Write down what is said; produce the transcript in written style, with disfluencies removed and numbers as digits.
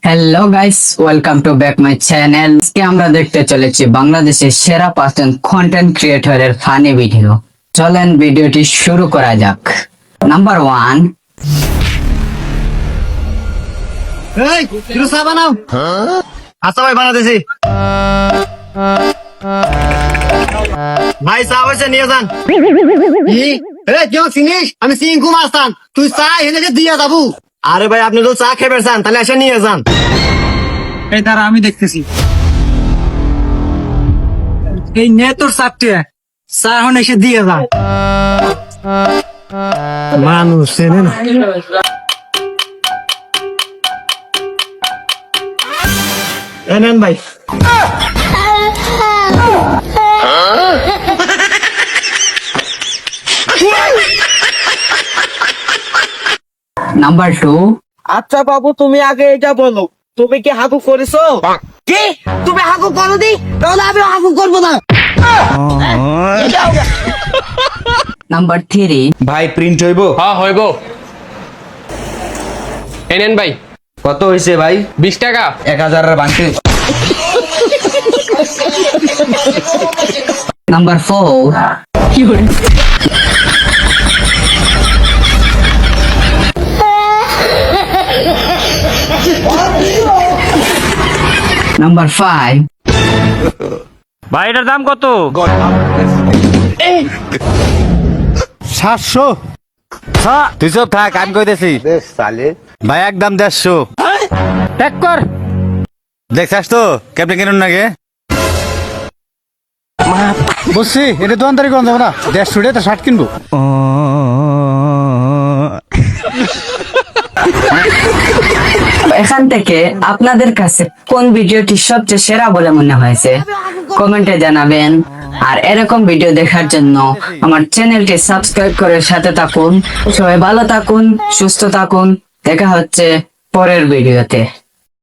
Hello guys, welcome to back my channel. আজকে আমরা দেখতে চলেছি বাংলাদেশের সেরা 5জন কন্টেন্ট ক্রিয়েটরের ফানি ভিডিও। চলেন ভিডিওটি শুরু করা যাক। নাম্বার 1, এই একটু চা বানাও। আচ্ছা ভাই বানাতেছি। ভাই চা হয়েছে নিয়ে যান। কি? কেউ চিনিস? আমি সিংকু মাস্তান। তুই চা এনে দিয়ে যাবো। আরে ভাই আপনি তো চা খেয়ে চান, তাহলে এসে নিয়ে যান। এই দাঁড়া আমি দেখতেছি। এই নে তোর চারটে চা এখন এসে দিয়ে যা। মানুষ চেনে না। নেন ভাই। নাম্বার 2, আচ্ছা বাবু তুমি আগে এটা বলো, তুমি কি হাগু করেছো? কি তুমি হাগু করো দি? তাহলে আমি হাগু করবো না। নাম্বার 3, ভাই প্রিন্ট হইব? হ্যাঁ হইব। এই নেন ভাই, কত হইছে ভাই? 20 টাকা। 1000 এর বাংতি। নাম্বার 4, নাম্বার 5, ভাই এটার দাম কত? 700। তুই সব থাক, আমি কইতেছি ভাই একদম 150। টেক কর। দেখছাস তো কেমনে কিনুন নাকি? বুঝছি, এটা দোকানদারি করা যাবে না। 150 তো শার্ট কিনবো। এখান থেকে আপনাদের কাছে কোন ভিডিওটি সবচেয়ে সেরা বলে মনে হয়েছে কমেন্টে জানাবেন। আর এরকম ভিডিও দেখার জন্য আমার চ্যানেলটি সাবস্ক্রাইব করে সাথে থাকুন। সবাই ভালো থাকুন, সুস্থ থাকুন। দেখা হচ্ছে পরের ভিডিওতে।